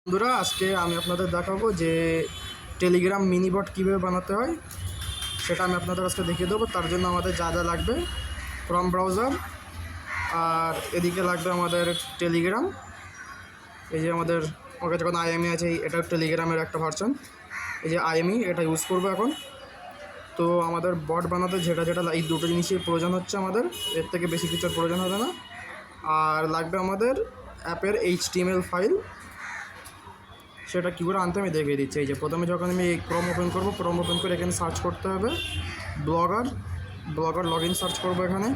বন্ধুরা, আজকে আমি আপনাদের দেখাবো যে টেলিগ্রাম মিনি বট কীভাবে বানাতে হয় সেটা আমি আপনাদের আজকে দেখিয়ে দেবো। তার জন্য আমাদের যা যা লাগবে, ক্রোম ব্রাউজার, আর এদিকে লাগবে আমাদের টেলিগ্রাম। এই যে আমাদের কাছে যখন আইএমই আছে, এটা টেলিগ্রামের একটা ভার্সন। এই যে আইএমই, এটা ইউজ করবো এখন। তো আমাদের বট বানাতে যেটা যেটা এই দুটো জিনিসই প্রয়োজন হচ্ছে আমাদের, এর থেকে বেশি কিছুর প্রয়োজন হবে না। আর লাগবে আমাদের অ্যাপের HTML ফাইল। সেটা কী করে আনতে আমি দেখিয়ে দিচ্ছি। এই যে প্রথমে যখন আমি ক্রোম ওপেন করবো, ক্রোম ওপেন করে এখানে সার্চ করতে হবে ব্লগার লগ ইন সার্চ করবো এখানে।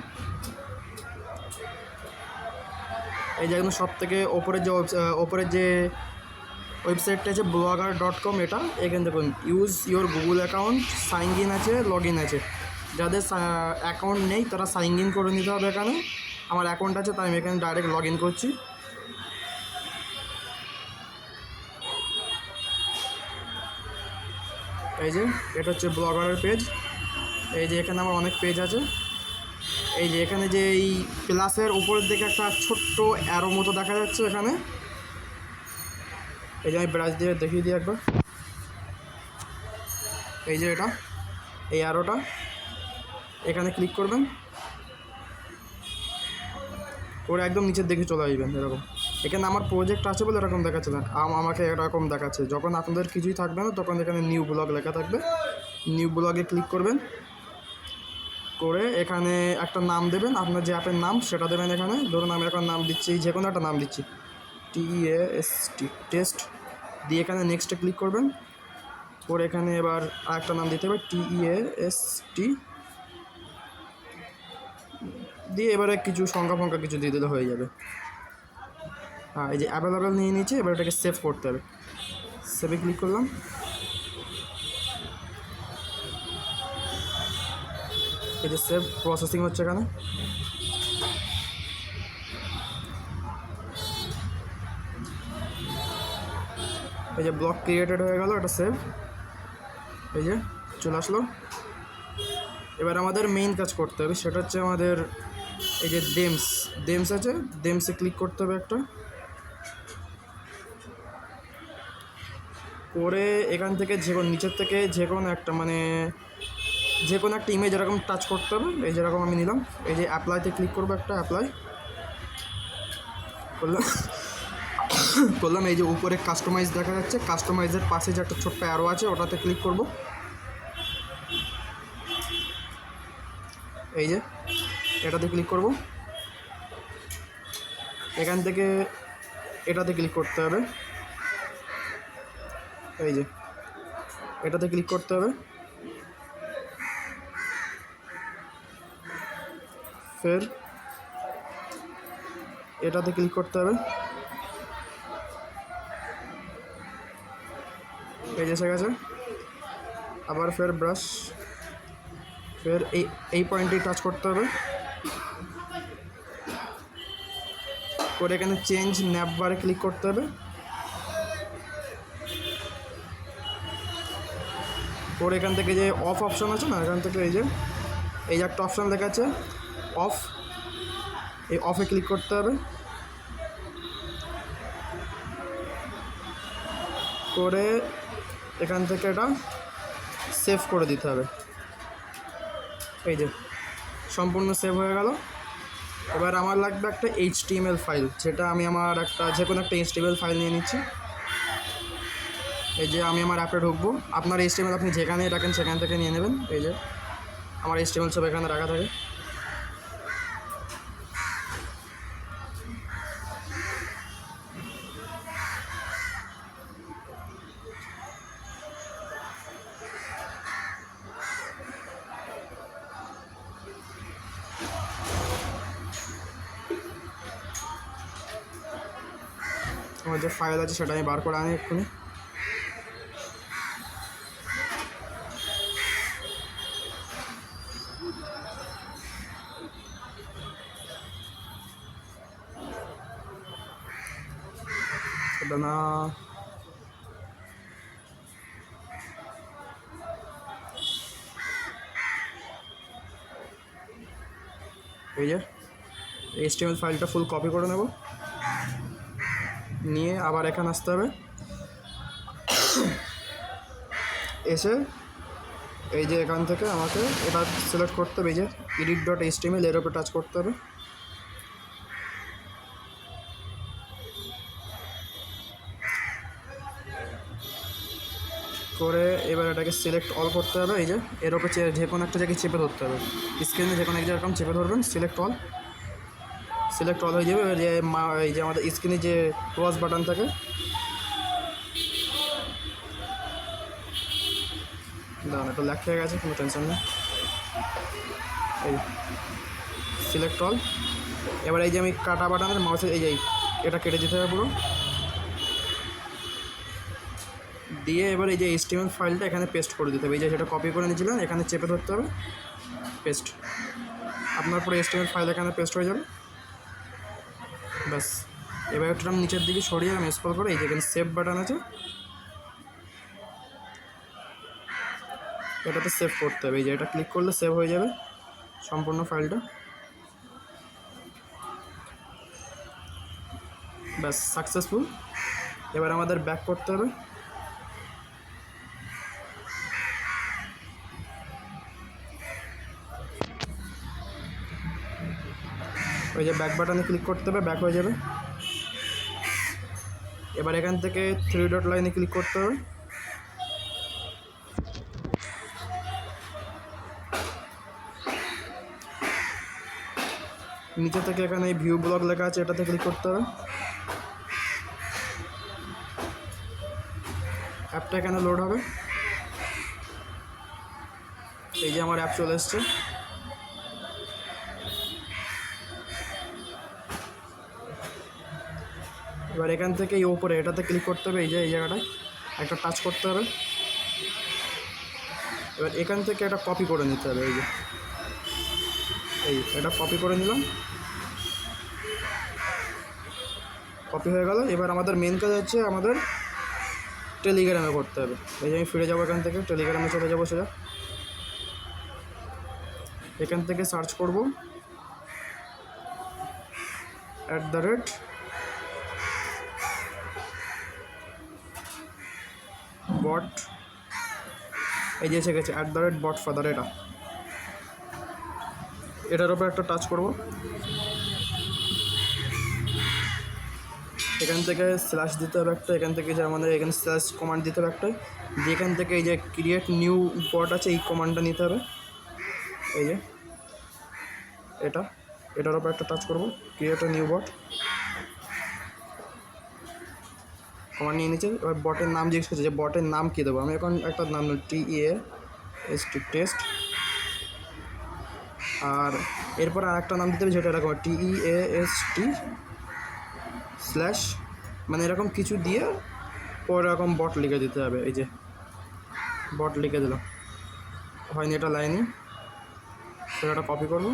এই যে একদম সব থেকে ওপরের যে ওয়েবসাইটটা আছে blogger.com, এটা এখানে দেখুন use your Google account, sign in আছে, লগ ইন আছে। যাদের অ্যাকাউন্ট নেই তারা সাইন ইন করে নিতে হবে এখানে। আমার অ্যাকাউন্ট আছে তাই আমি এখানে ডাইরেক্ট লগ ইন করছি। এই যে এটা হচ্ছে ব্লগারের পেজ। এই যে এখানে আমার অনেক পেজ আছে। এই যে এখানে যে এই প্লাসের উপরের দিকে একটা ছোট্ট অ্যারো মতো দেখা যাচ্ছে এখানে। এই যে আমি ব্রাশ দিয়ে দেখিয়ে দিই একবার। এই যে এটা, এই অ্যারোটা, এখানে ক্লিক করবেন, করে একদম নিচের দিকে চলে আসবেন। এরকম এখানে আমার প্রজেক্ট আছে বলে এরকম দেখাচ্ছে না, আমাকে এরকম দেখাচ্ছে। যখন আপনাদের কিছুই থাকবে না তখন এখানে নিউ ব্লগ লেখা থাকবে। নিউ ব্লগে ক্লিক করবেন, করে এখানে একটা নাম দেবেন, আপনার যে অ্যাপের নাম সেটা দেবেন। এখানে ধরুন আমি এখন নাম দিচ্ছি, যে কোনো একটা নাম দিচ্ছি, টেস্ট দিয়ে এখানে নেক্সটে ক্লিক করবেন। করে এখানে এবার আরেকটা নাম দিতে হবে, TEAST দিয়ে এবারে কিছু সংখ্যা কিছু দিয়ে দিলে হয়ে যাবে। হ্যাঁ, এই যে অ্যাভেলেবেল নিয়ে নিয়েছি, এবার এটাকে সেভ করতে হবে। সেভে ক্লিক করলাম। এই যে সেভ প্রসেসিং হচ্ছে এখানে। এই যে ব্লক ক্রিয়েটেড হয়ে গেল, এটা সেভ। এই যে চলে আসলো। এবার আমাদের মেইন কাজ করতে হবে, সেটা হচ্ছে আমাদের এই যে ডেমস আছে, ডেমসে ক্লিক করতে হবে একটা করে। এখান থেকে নিচের থেকে যে কোনো একটা ইমেজ এরকম টাচ করতে হবে। এই যেরকম আমি নিলাম, এই যে অ্যাপ্লাইতে ক্লিক করবো, একটা অ্যাপ্লাই করলাম। এই যে উপরে কাস্টমাইজ দেখা যাচ্ছে, কাস্টমাইজের পাশে যে একটা ছোট্ট অ্যারো আছে ওটাতে ক্লিক করব। এই যে এটাতে ক্লিক করব। এখান থেকে এটাতে ক্লিক করতে হবে। এই যে এটাতে ক্লিক করতে হবে, ফের এটাতে ক্লিক করতে হবে। এই যে এসে গেছে। আবার ফের ব্রাশ, ফের এই পয়েন্টেই টাচ করতে হবে, করে এখানে চেঞ্জ ন্যাপ বারে ক্লিক করতে হবে। করে এখান থেকে যে অফ অপশন আছে না, এখান থেকে এই যে একটা অপশান লেখা আছে অফ, এই অফে ক্লিক করতে হবে। করে এখান থেকে এটা সেভ করে দিতে হবে। এই যে সম্পূর্ণ সেভ হয়ে গেল। এবার আমার লাগবে একটা HTML ফাইল, যেটা আমি আমার যে কোনো একটা HTML ফাইল নিয়ে নিচ্ছি। এই যে আমি আমার অ্যাপে ঢুকবো, আপনার HTML আপনি যেখানে রাখেন সেখান থেকে নিয়ে নেবেন। এই যে আমার HTML সব এখানে রাখা থাকে। আমার যে ফাইল আছে সেটা আমি বার করে আনি এক্ষুনি। এটা না, এই যে HTML ফাইলটা ফুল কপি করে নেব, নিয়ে আবার এখানে আসতে হবে। এসে এই যে এখান থেকে আমাকে এটা সিলেক্ট করতে হবে, এই যে edit.html এর উপর টাচ করতে হবে। করে এবার এটাকে সিলেক্ট অল করতে হবে, এই যে এর উপর যে কোনো একটা জায়গায় চেপে ধরতে হবে, স্ক্রিনে যে কোনো এক জায়গায় চেপে ধরবেন, সিলেক্ট অল হয়ে যাবে। এবার যে এই যে আমাদের স্ক্রিনে যে ক্রস বাটন থাকে, দাঁড়ান একটু ল্যাগ হয়ে গেছে, কোনো টেনশন নেই। এই সিলেক্ট অল, এবার এই যে আমি কাটা বাটনের মাউসের এই যে এটা কেটে দিতে হবে পুরো, দিয়ে এবার এই যে HTML ফাইলটা এখানে পেস্ট করে দিতে হবে। এই যে সেটা কপি করে নিয়েছিলেন, এখানে চেপে ধরতে হবে, পেস্ট। আপনার পুরো HTML ফাইল এখানে পেস্ট হয়ে যাবে, ব্যাস। এবার একটু নিচের দিকে সরিয়ে আমি স্ক্রল করে এই যে এখানে সেভ বাটন আছে, এটাতে সেভ করতে হবে। এই যে এটা ক্লিক করলে সেভ হয়ে যাবে সম্পূর্ণ ফাইলটা, ব্যাস সাকসেসফুল। এবার আমাদের ব্যাক করতে হবে, ওই যে ব্যাক বাটনে ক্লিক করতে হবে, ব্যাক হয়ে যাবে। এবার এখান থেকে 3 ডট লাইনে ক্লিক করতে হবে, নিচে থেকে এখানে এই ভিউ ব্লগ লেখা আছে, এটাতে ক্লিক করতে হবে। অ্যাপটা এখানে লোড হবে, এই যে আমার অ্যাপ চলে এসছে। এবার এখান থেকে এই ওপরে এটাতে ক্লিক করতে হবে, এই যে এই জায়গাটায় একটা টাচ করতে হবে। এবার এখান থেকে এটা কপি করে নিতে হবে, এই যে এটা কপি করে নিলাম, কপি হয়ে গেল। এবার আমাদের মেন কাজ হচ্ছে আমাদের টেলিগ্রামে করতে হবে। এই যে আমি ফিরে যাবো, এখান থেকে টেলিগ্রামে চলে যাবো সোজা। এখান থেকে সার্চ করব @bot, এই যে এসে গেছে @botfather, এটার উপর একটা টাচ করব। এখান থেকে স্ল্যাশ দিতে হবে একটা, এখান থেকে যে আমাদের এখানে স্ল্যাশ কমান্ড দিতে হবে একটা, যেখান থেকে এই যে ক্রিয়েট নিউ বট আছে এই কমান্ডটা নিতে হবে। এই যে এটার উপর একটা টাচ করব, create a new bot command নিয়ে নিচে। এবার বটের নাম জিজ্ঞেস করছে যে বটের নাম কী দেবো, আমি এখন একটা নাম TEAST টেস্ট, আর এরপর আর একটা নাম দিতে হবে যেটা এরকম TEAST/ মানে এরকম কিছু দিয়ে পর এরকম বট লিখে দিতে হবে। এই যে বট লিখে দিলাম, হয়নি এটা লাইনই, সেটা কপি করবো,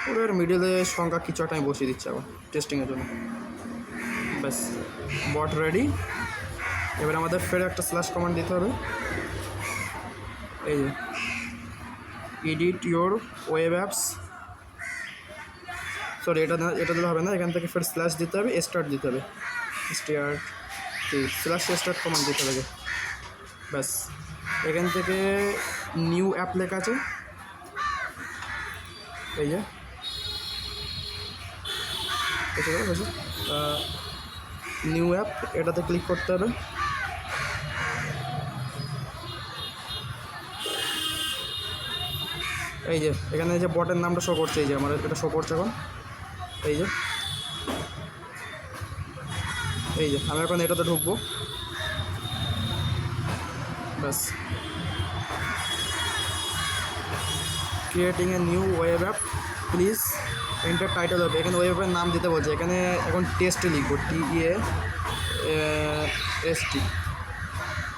ওর মিডিলে সংখ্যা কিছু একটা আমি বসিয়ে দিচ্ছি আবার টেস্টিংয়ের জন্য, ব্যাস বট রেডি। এবার আমাদের ফের একটা স্ল্যাশ কমান্ড দিতে হবে, এই যে edit your web apps, sorry এটা দিলে হবে না, এখান থেকে ফের স্ল্যাশ দিতে হবে, স্টার্ট দিতে হবে, স্টার্ট কমান্ড দিতে হবে, ব্যাস। এখান থেকে নিউ অ্যাপ লেখা আছে, এই যে নিউ অ্যাপ, এটাতে ক্লিক করতে হবে। এই যে এখানে যে বটের নামটা শো করছে, এই যে আমার এটা শো করছে এখন, এই যে আমি এখন এটাতে ঢুকবো, ব্যাস। Creating a new web app, please enter title হবে, এখানে ওয়েব অ্যাপের নাম দিতে বলছে, এখানে এখন টেস্টে লিখবো, TEAST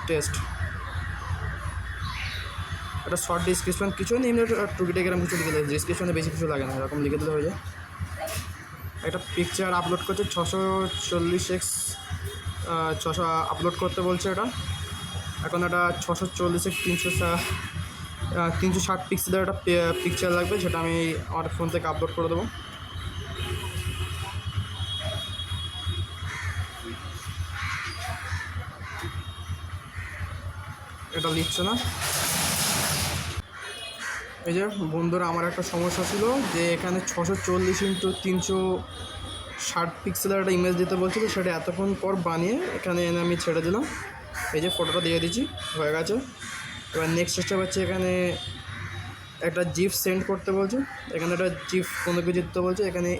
টেস্ট। একটা শর্ট ডিসক্রিপশন কিছু নেই, এমনি টুকিটাকি এরকম কিছু লিখে দেয়, ডিসক্রিপশনে বেশি কিছু লাগে না, এরকম লিখে দিলে হয়ে যায়। একটা পিকচার আপলোড করছে 640x 600 আপলোড করতে বলছে, এটা এখন এটা 640x 360 পিক্সেলের একটা পিকচার লাগবে, যেটা আমি আমার ফোন থেকে আপলোড করে দেবো। এটা লিখছে না। এই যে বন্ধুরা, আমার একটা সমস্যা ছিল যে এখানে 640x360 পিক্সেলের একটা ইমেজ দিতে বলছিল, সেটা এতক্ষণ পর বানিয়ে এখানে এনে আমি ছেড়ে দিলাম। এই যে ফটোটা দিয়ে দিচ্ছি, হয়ে গেছে। এবার নেক্সট স্টেপ হচ্ছে এখানে একটা জিপ সেন্ড করতে বলছে, এখানে একটা জিপ কোনো কিছু দিতে বলছে, এখানে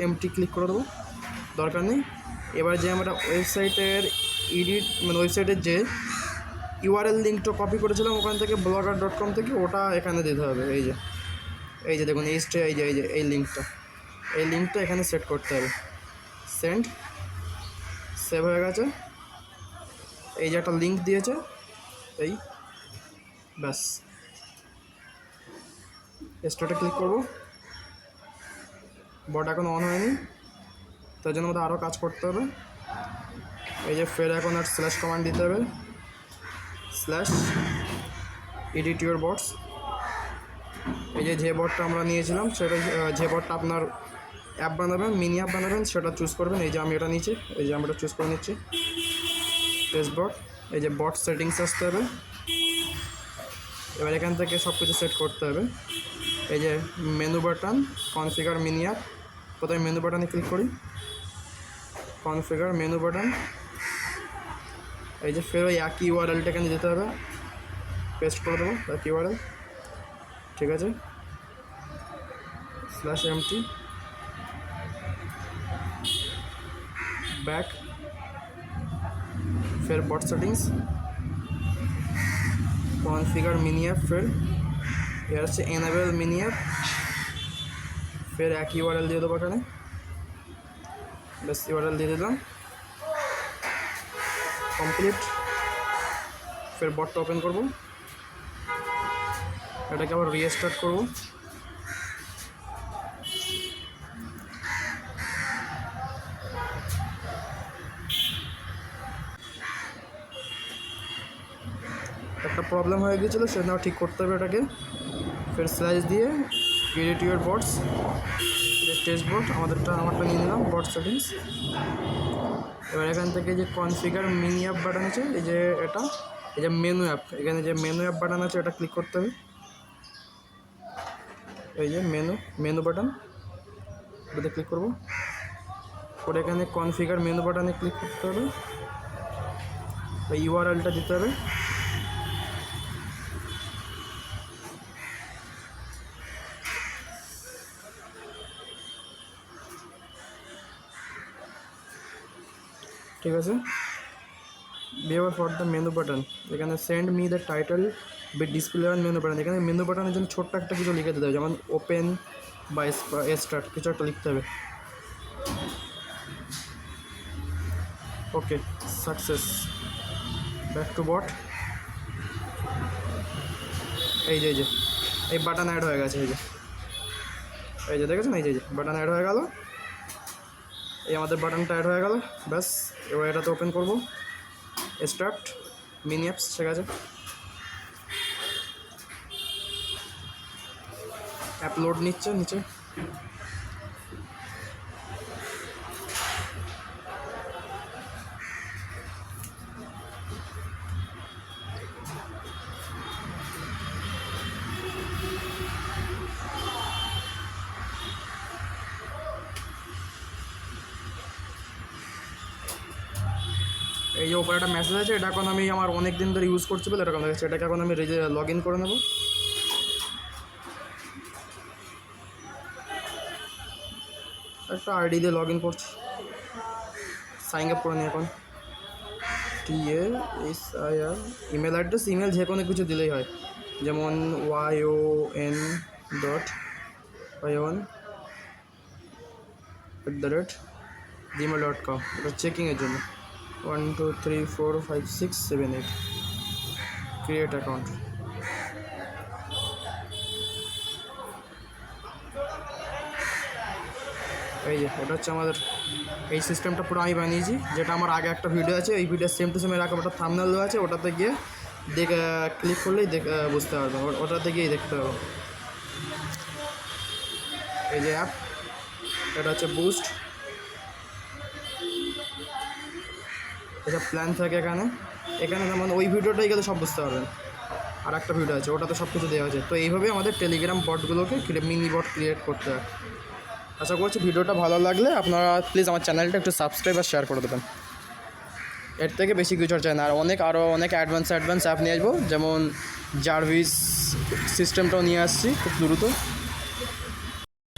empty ক্লিক করে দেবো, দরকার নেই। এবার যে আমরা ওয়েবসাইটের ওয়েবসাইটের যে ইউআরএল লিঙ্কটা কপি করেছিলাম ওখান থেকে blogger.com থেকে, ওটা এখানে দিতে হবে। এই যে দেখুন, এই লিঙ্কটা এখানে সেট করতে হবে। সেন্ড, সেভ হয়ে গেছে। এই যে একটা লিঙ্ক দিয়েছে, এই ব্যাস, স্টার্টে ক্লিক করবো। বট এখন অন হয়নি, তার জন্য আমাদের আরও কাজ করতে হবে। এই যে ফের এখন আর স্ল্যাশ কমান্ড দিতে হবে, /edit your bots। এই যে বটটা আমরা নিয়েছিলাম সেটা, যে বটটা আপনার অ্যাপ বানাবেন, মিনি অ্যাপ বানাবেন, সেটা চুজ করবেন। এই যে আমি এটা নিয়েছি, এই যে আমরা চুজ করে নিচ্ছি টেস্ট বট। এই যে বট সেটিংস আসতে হবে, এবার এখান থেকে সব কিছু সেট করতে হবে। এই যে menu button, configure mini app, কোথায় মেনু বাটনে ক্লিক করি, কনফিগার মেনু বাটন। এই যে ফের ওই একই ইউআরএলটা এখানে যেতে হবে, পেস্ট করে দেবো একই ইউআরএল, ঠিক আছে। /empty ব্যাক, ফের বট সেটিংস, কনফিগার মিনি অ্যাপ, ফের এর হচ্ছে এনেবল মিনি অ্যাপ, ফের এক ইউআরএল দিয়ে দেবো এখানে, বেশ ইউআরএল দিয়ে দিলাম, কমপ্লিট। ফের বটটা ওপেন করব, এটাকে আবার রিস্টার্ট করব। একটা প্রবলেম হয়ে গিয়েছিলো, সেটা ঠিক করতে হবে এটাকে। ফের স্ল্যাশ দিয়ে edit your bots, টেস্ট বট আমারটা নিয়ে নিলাম, বট সেটিংস। এবার এখান থেকে যে কনফিগার মিনি অ্যাপ বাটন আছে, এই যে এটা, এই যে মেনু অ্যাপ, এখানে যে মেনু অ্যাপ বাটন আছে এটা ক্লিক করতে হবে। এই যে মেনু বাটন, এটাতে ক্লিক করবো, পরে এখানে কনফিগার মেনু বাটনে ক্লিক করতে হবে, ইউআরএলটা দিতে হবে। ঠিক আছে, behaviour for the menu button, এখানে send me the title with display on menu button, এখানে মেনু বাটনের জন্য ছোট্ট একটা কিছু লিখে দিতে হবে, যেমন ওপেন বা স্টার্ট, কিছু একটা লিখতে হবে। ওকে, সাকসেস, ব্যাক টু বট। এই যে এই বাটন অ্যাড হয়ে গেছে, এই যে দেখেছেন, এই যে বাটন অ্যাড হয়ে গেল, এই আমাদের বাটনটা অ্যাড হয়ে গেল, ব্যাস। এবার এটাতে ওপেন করব, স্টার্ট মিনি অ্যাপস, ঠিক আছে। অ্যাপ লোড নিচ্ছে নিচে, এই যে ওপরে একটা মেসেজ আছে, এটা এখন আমি আমার অনেক দিন ধরে ইউজ করছি বলে এরকম দেখাচ্ছে, এটাকে এখন আমি লগ ইন করে নেব। একটা আইডি দিয়ে লগ ইন করছি, সাইন আপ করে নিই এখন। TASIR, ইমেল অ্যাড্রেস, ইমেল যে কোনো কিছু দিলেই হয়, যেমন yon.y1@gmail.com, এটা চেকিংয়ের জন্য। 1 2 3 4 5 6 7 8, ক্রিয়েট অ্যাকাউন্ট। এই যে এটা হচ্ছে আমাদের এই সিস্টেমটা, পুরো আমি বানিয়েছি, যেটা আমার আগে একটা ভিডিও আছে, এই ভিডিও সেম টু সেম এর আগে একটা থাম্বনেল দেওয়া আছে, ওটাতে গিয়ে ক্লিক করলেই বুঝতে পারবেন, ওটাতে গিয়েই দেখতে পাবেন। এই যে অ্যাপ, এটা হচ্ছে বুস্ট, এটা প্ল্যান থাকে এখানে, এখানে যেমন ওই ভিডিওটাই গেলে সব বুঝতে পারবেন। আর একটা ভিডিও আছে, ওটাতে সব কিছু দেওয়া আছে। তো এইভাবে আমাদের টেলিগ্রাম বটগুলোকে মিনি বট ক্রিয়েট করতে হয়। আশা করছি ভিডিওটা ভালো লাগলে আপনারা প্লিজ আমার চ্যানেলটা একটু সাবস্ক্রাইব আর শেয়ার করে দেবেন। এর থেকে বেশি কিছু চাই না। আর আরও অনেক অ্যাডভান্স অ্যাপ নিয়ে আসবো, যেমন জার্ভিস সিস্টেমটাও নিয়ে আসছি খুব দ্রুত।